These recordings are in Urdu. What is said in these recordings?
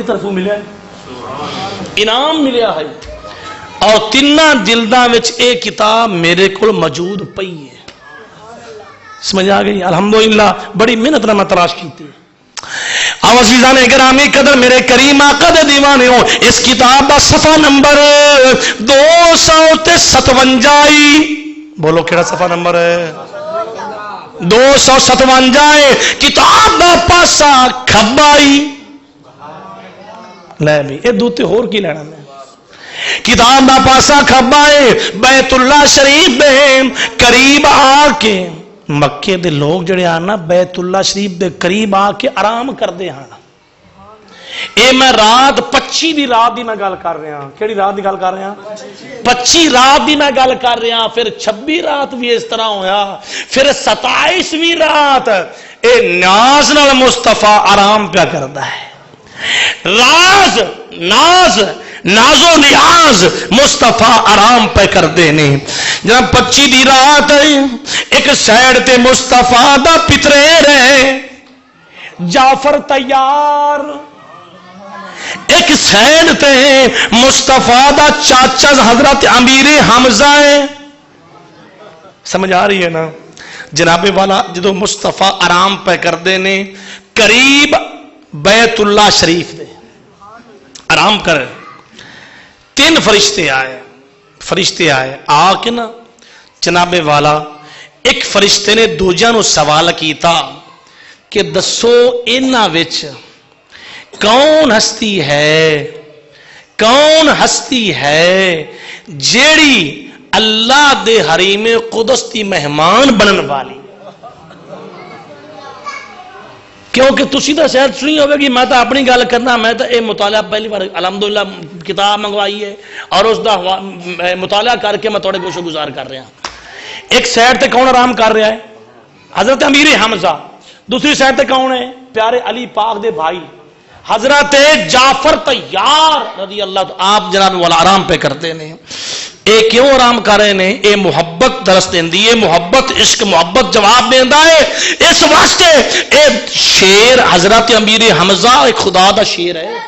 طرفوں ملیا انعام ملیا ہے اور تیناں جلداں وچ اے کتاب میرے کول موجود پئی ہے سمجھ آ گئی الحمدللہ بڑی محنت نال میں تلاش کی عزیزان گرامی قدر میرے کریم آقا دے دیوانے ہو اس کتاب دا صفحہ نمبر 257 بولو کیڑا صفحہ نمبر ہے 257 کتاب دا پاسا کھبائی لے بھی اے دوتے ہور کی لینا میں کتاب دا پاسا کھبائے بیت اللہ شریف دے قریب آ کے مکے دے لوگ جڑے آنا بیت اللہ شریف دے قریب آ کے آرام کر دے آنا اے میں رات 25 دی رات دی میں گل کر رہا ہوں کیڑی رات دی گل کر رہا ہوں 25 رات دی میں گل کر رہا ہوں پھر 26 رات بھی اس طرح ہویا پھر 27ویں رات اے ناز نال مصطفیٰ آرام پیا کردا ہے راز ناز ناز و نیاز مصطفیٰ آرام پہ کر دینے جناب 25 دی رات ایک سائیڈ تے مصطفیٰ دا پترے رہے جعفر تیار ایک سائیڈ تے مصطفیٰ دا چاچا حضرت امیر حمزہ ہے سمجھ آ رہی ہے نا جناب والا جدو مصطفیٰ آرام پہ کر دینے قریب بیت اللہ شریف دے آرام کر 3 فرشتے آئے آ کے نا جناب والا ایک فرشتے نے دوجہ نو سوال کیتا کہ دسو انہاں وچ کون ہستی ہے جیڑی اللہ دے حریم قدس دی مہمان بنن والی کیونکہ تسی تو شاید سنی ہوگی کہ میں تو اپنی گل کرنا میں تو یہ مطالعہ پہلی بار الحمدللہ کتاب منگوائی ہے اور اس دا مطالعہ کر کے میں تھوڑے گوشو گزار کر رہا ہوں ایک سائڈ تے کون آرام کر رہا ہے حضرت امیر حمزہ دوسری سائڈ تے کون ہے پیارے علی پاک دے بھائی حضرت جعفر تیار رضی اللہ آپ جناب والا آرام پہ کرتے ہیں اے کیوں آرام کر رہے ہیں اے محبت درس دیندی ہے محبت عشق محبت جواب دیندا ہے اس واسطے اے شیر حضرت امیر حمزہ ایک خدا دا شیر ہے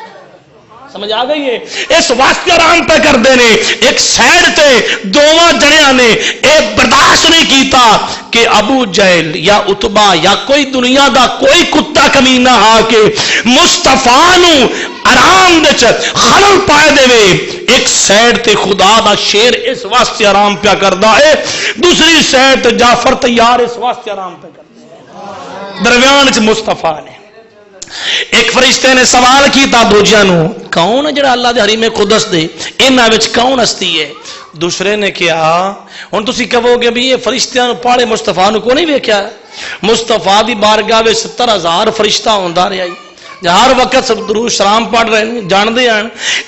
سمجھ آ گئی ہے اس واسطے آرام پہ کر دینے ایک سائڈ تے دوواں جڑیاں نے اے برداشت نہیں کیتا کہ ابو جہل یا عتبہ یا کوئی دنیا دا کوئی کتا کمینہ آ کے مصطفیٰ نو آرام دے خلل پائے دے وے ایک سائڈ تے خدا دا شیر اس واسطے آرام پیا کردا ہے دوسری سائڈ تے جعفر تیار اس واسطے آرام پیا کردا ہے درمیان وچ مصطفیٰ نے ایک فرشتے نے سوال کیتا دوجیاں نو کون ہے جڑا اللہ دے حریم قدس دے انہاں وچ کون ہستی ہے دوسرے نے کہا ہن تسی کہو گے بھی یہ فرشتیاں نو پاڑے مصطفیٰ نو کو نہیں ویکھیا مصطفیٰ دی بارگاہ وچ 70,000 فرشتہ ہوندا رہیا ہر وقت سب درود سلام پڑھ رہے ہیں جان دے ہیں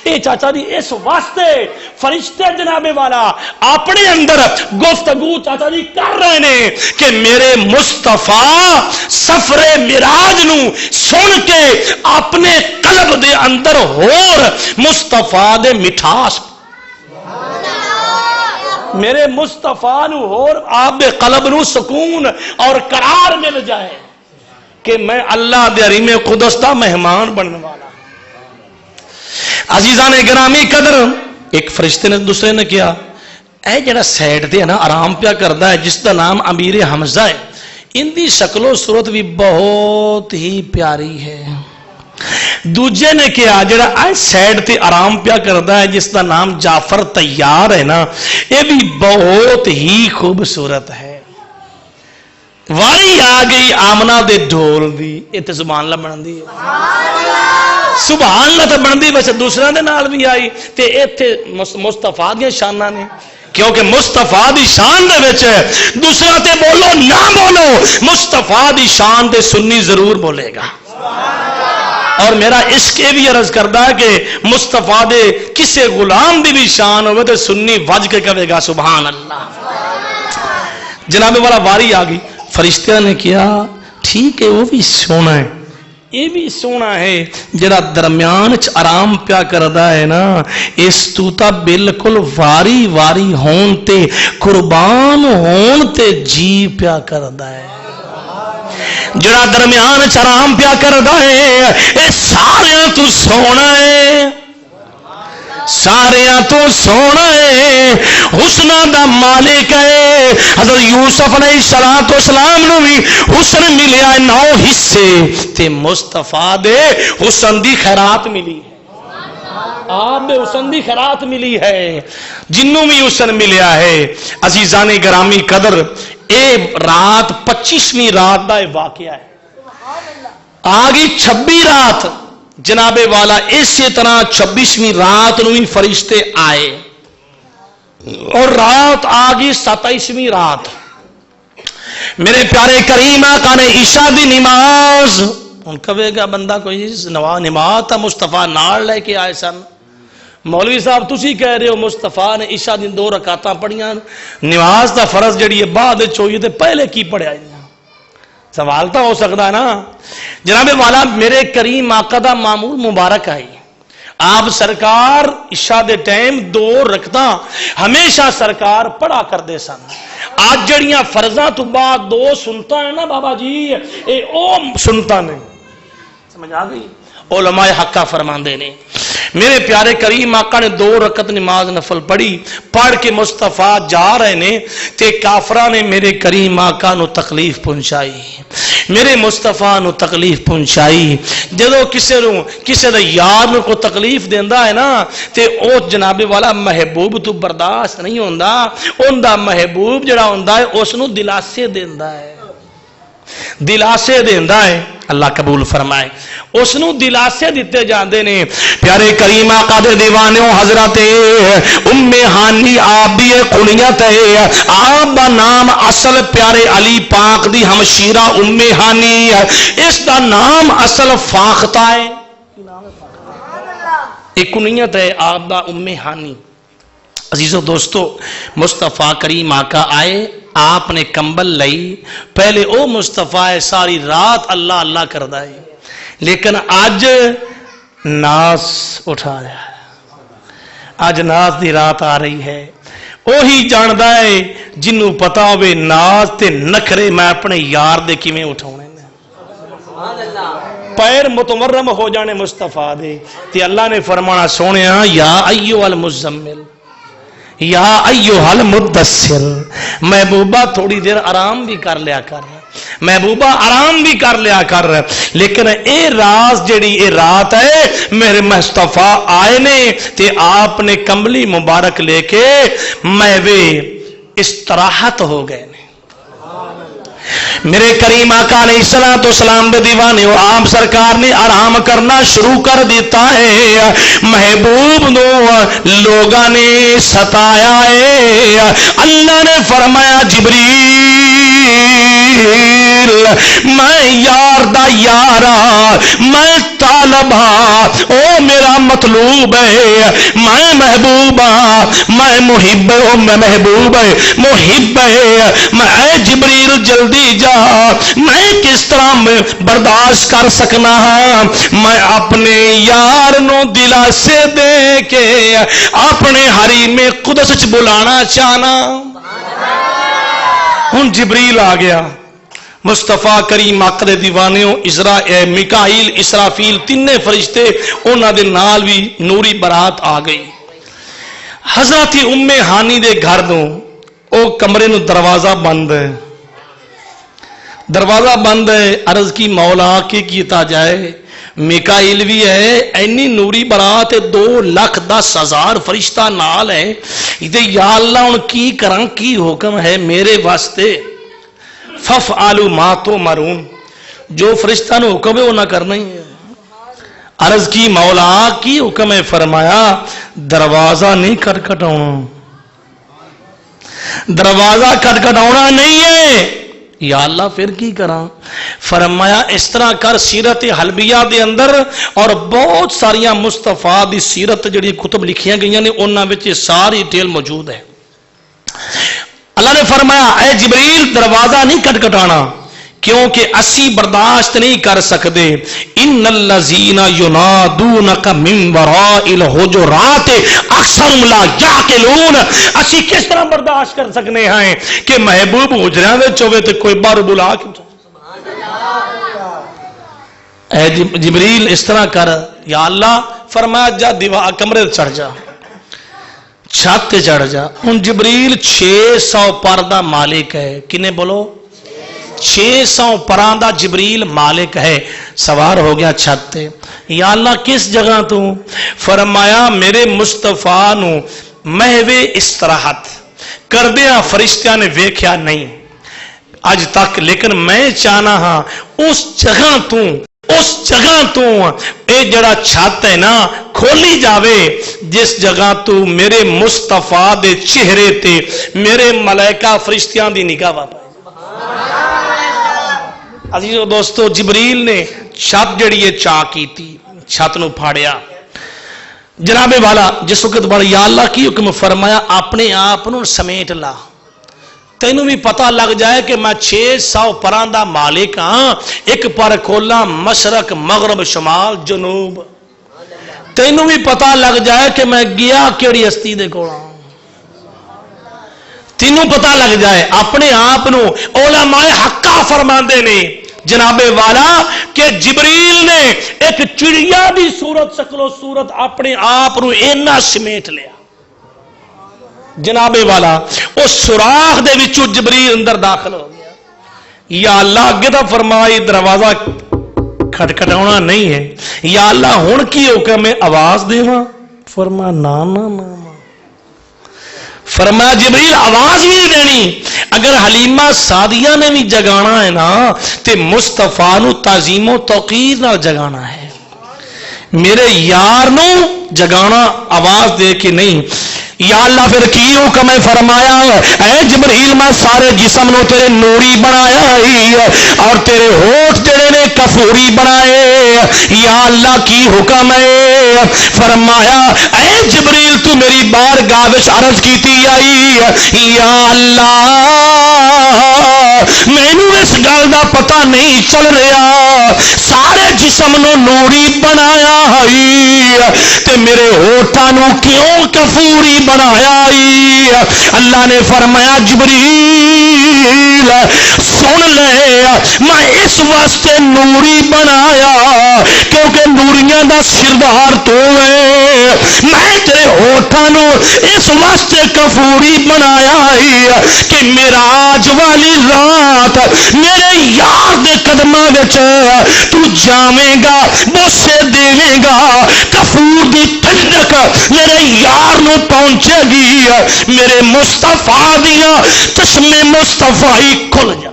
اے چاچا دی اس واسطے فرشتے جناب والا اپنے اندر گفتگو چاچا دی کر رہے ہیں کہ میرے مصطفیٰ سفر معراج نو سن کے اپنے قلب دے اندر ہور مصطفیٰ دے مٹھاس میرے مصطفیٰ نو ہور آپ دے قلب نو سکون اور قرار مل جائے کہ میں اللہ دے حریم قدس دا مہمان بننے والا عزیزان گرامی قدر ایک فرشتے نے دوسرے نے کیا اے جڑا سائیڈ تے نا آرام پیا کردا ہے جس دا نام امیر حمزہ ہے ان دی شکل و صورت بھی بہت ہی پیاری ہے دوجے نے کیا جڑا اے سائیڈ تے آرام پیا کردا ہے جس دا نام جعفر تیار ہے نا یہ بھی بہت ہی خوبصورت ہے واری آ گئی آمنہ دے ڈھول دی ایتھے سبحان اللہ بن دی سبحان اللہ تے بن دی ویسے دوسرے دے نال بھی آئی تے ایتھے مصطفیٰ دی شاناں نے کیونکہ مصطفیٰ دی شان دے وچ دوسرا تے بولو نہ بولو مصطفیٰ دی شان تے سنی ضرور بولے گا اور میرا عشق یہ بھی عرض کردا ہے کہ مصطفیٰ دے کسے غلام دی بھی شان ہوئے تے سنی وج کے کہے گا سبحان اللہ جناب والا واری آ گئی فرشتہ نے کیا ٹھیک ہے وہ بھی سونا ہے یہ بھی سونا ہے جڑا درمیان چ آرام پیا کردا ہے نا اس تو تا بالکل واری واری ہون تے قربان ہون تے جی پیا کردا ہے جڑا درمیان چرام پیا کردا ہے اے سارے تو سونا ہے، سارے تو سونا ہے، حسنہ دا مالک ہے۔ حضرت یوسف علیہ السلام نو بھی حسن ملیا 9 حصے تے مصطفیٰ دے حسن دی خیرات ملی ہے، آپ دے حسن دی خیرات ملی ہے، جنوں بھی حسن ملیا ہے۔ عزیزان گرامی قدر، اے رات 25ویں رات دا واقعہ ہے، آگئی 26 رات جناب والا، اسی طرح 26ویں رات نو ہی فرشتے آئے اور رات آگئی 27ویں رات۔ میرے پیارے کریم آقا نے عشاء دی نماز، ان کہے گا بندہ کوئی نماز تا مصطفیٰ نال لے کے آئے سن، مولوی صاحب تسی کہہ رہے ہو مصطفیٰ نے عشاء دی 2 رکعتاں پڑھیاں، نماز دا فرض جڑی ہے بعد چوئی تے پہلے کی پڑھیا؟ سوال تو ہو سکتا ہے نا جناب والا۔ میرے کریم آقا دا معمول مبارک ہے، آپ سرکار عشاء دے ٹائم 2 رکعتاں ہمیشہ سرکار پڑھا کردے سن۔ آج جڑیاں فرضاں تو بعد 2 سنتا ہے نا بابا جی، اے او سنتا نہیں، سمجھ آ گئی؟ علماء حقہ فرماندے نے میرے پیارے کریم آقا نے 2 رکعت نماز نفل پڑھی، پڑھ کے مصطفیٰ جا رہے نے تے کافرہ نے میرے کریم آقا نو تکلیف پہنچائی، میرے مصطفیٰ نو تکلیف پہنچائی۔ جدو کسے دا یار نو کو تکلیف دیندا ہے نا تے او جناب والا محبوب تو برداشت نہیں ہوندا، ان دا محبوب جڑا ہوندا ہے اس نو دلاسے دیندا ہے، دلاسے دیندا ہے، اللہ قبول فرمائے، اس نو دلاسے دیتے جاندے نے۔ پیارے کریم آقا دے دیوانیوں حضرت ام ہانی آپ دی کنیت ہے، آپ دا نام اصل پیارے علی پاک دی ہمشیرہ ام ہانی ہے، اس دا نام اصل فاختہ ہے، ایک کنیت ہے آپ دا ام ہانی۔ عزیزو دوستو، مصطفیٰ کریم آقا آئے، آپ نے کمبل لئی، پہلے او مصطفیٰ ہے ساری رات اللہ اللہ کردہ ہے، لیکن آج ناس اٹھا رہا ہے، آج ناس دی رات آ رہی ہے، وہی جاندہ ہے جنہوں پتا ہوئے ناس تے نکھرے میں اپنے یار دے کی میں اٹھاؤنے میں پیر متمرم ہو جانے مصطفیٰ دے تے اللہ نے فرمانا سونے یا ایوہ المزمل یا ایوہ المدثر، محبوبہ تھوڑی دیر آرام بھی کر لیا کر، محبوبہ آرام بھی کر لیا کر، لیکن اے راز جڑی اے رات ہے میرے مصطفیٰ آئے نے تے آپ نے کمبلی مبارک لے کے محوے استراحت ہو گئے نے۔ میرے کریم آقا علیہ السلام دے دیوانے ہو، آپ سرکار نے آرام کرنا شروع کر دیتا ہے، محبوب نو لوگاں نے ستایا ہے، اللہ نے فرمایا جبریل میں یار دا یارا، میں طالبہ، او میرا مطلوب ہے، میں محبوبہ، میں محب ہوں، میں محبوب ہے، محب ہے، میں جبریل جلدی جا، میں کس طرح میں برداشت کر سکنا ہاں، میں اپنے یار نو دلاسے دے کے اپنے حریم قدس بلانا چاہنا۔ ہن جبریل آ گیا، مصطفیٰ کریم آقا دے دیوانیوں، میکائیل اسرافیل تینے فرشتے انہاں دے نال بھی نوری برات آ گئی۔ حضرت ام ہانی دے گھر دوں او کمرے نو دروازہ بند ہے، دروازہ بند ہے، عرض کی مولا کے کیتا جائے، میکائیل بھی ہے، اینی نوری برات 2,10,000 فرشتہ نال ہے، یا اللہ ان کی کرن کی حکم ہے میرے واسطے، فَفْعَلُوا مَا تُؤْمَرُونَ، جو فرشتہ نے حکم ہے وہ نہ کرنا ہی ہے۔ عرض کی مولا کی حکم ہے، فرمایا دروازہ نہیں کھٹکھٹاؤنا، دروازہ کھٹکھٹاؤنا نہیں ہے۔ یا اللہ پھر کی کراں؟ فرمایا اس طرح کر، سیرت حلبیہ دے اندر اور بہت ساریاں مصطفیٰ دی سیرت جڑی کتب لکھیاں گئیاں نے انہاں وچ ساری ڈیٹیل موجود ہے۔ اللہ نے فرمایا اے جبریل دروازہ نہیں کھٹکھٹانا، کیونکہ اسی برداشت نہیں کر سکتے، ان الذین ینادونک من وراء الحجرات اکثرهم لا یعقلون، اسی کس طرح برداشت کر سکنے ہیں کہ محبوب حجراں وچ ہوے تے کوئی باہر بلا کے اے جبریل اس طرح کر، یا اللہ فرمایا جا دیوار کمرے چڑھ جا، چھت تے چڑھ جا۔ ہن جبریل 600 پر دا مالک ہے، کنے بولو 600 پراں دا جبریل مالک ہے، سوار ہو گیا چھت تے۔ یا اللہ کس جگہ تو؟ فرمایا میرے مصطفیٰ نو محوے استراحت کردیاں فرشتیاں نے ویکھیا نہیں اج تک، لیکن میں چاہنا ہاں اس جگہ تو اے جڑا چھت ہے نا کھولی جاوے جس جگہ تو میرے مصطفیٰ دے چہرے تے میرے ملائکہ فرشتیاں دی نگاہ واپس۔ عزیزو دوستو جبریل نے چھت جڑی ہے چاہ کی تھی، چھت نو پھاڑیا۔ جناب والا جس وقت بڑا یا اللہ کی حکم فرمایا اپنے آپ نو سمیٹ لا، تینوں بھی پتہ لگ جائے کہ میں 600 پراں دا مالک ہاں، ایک پر کھولا مشرق مغرب شمال جنوب، تینوں بھی پتہ لگ جائے کہ میں گیا کیڑی ہستی دے کول ہاں، تینوں پتہ لگ جائے اپنے آپ نو۔ علماء حقہ فرماندے نے جناب والا کہ جبریل نے ایک چڑیا دی صورت شکل و صورت اپنے آپ نو اینا سمیٹ لیا جناب والا، اس سوراخ دے وچوں جبریل اندر داخل ہو گیا۔ یا اللہ اگے تو فرمائی دروازہ کھٹکھٹاؤنا نہیں ہے، یا اللہ ہن کی حکم ہے آواز دیواں؟ فرمایا نا نا نا، فرمایا جبریل آواز ہی نہیں دینی، اگر حلیمہ سعدیہ نے بھی جگانا ہے نا تے مصطفیٰ نو تعظیم و توقیر نال جگانا ہے، میرے یار نو جگانا آواز دے کے نہیں۔ یا اللہ پھر کی حکم ہے؟ فرمایا اے جبریل میں سارے جسم نو تیرے نوری بنایا ہی اور تیرے ہونٹ جڑے نے کفوری بنائے۔ یا اللہ کی حکم ہے؟ فرمایا اے جبریل تو میری بارگاہ وچ عرض کیتی آئی، یا اللہ مینوں اس گل دا پتہ نہیں چل رہا، سارے جسم نو نوری بنایا ہی تے میرے ہونٹاں نو کیوں کفوری بنایا ہی؟ اللہ نے فرمایا جبریل سن لے، میں اس واسطے نوری بنایا کیونکہ نوریاں دا سردار تو ہے، میں تیرے ہونٹاں نو اس واسطے کفوری بنایا ہی کہ معراج والی رات میرے یار دے قدماں وچ تو جاویں گا، بوسے دیویں گا، کفور دی ٹھنڈک میرے یار نو پہنچے گی، میرے مصطفیٰ دیاں چشمے مصطفیٰ ہی کھل جا۔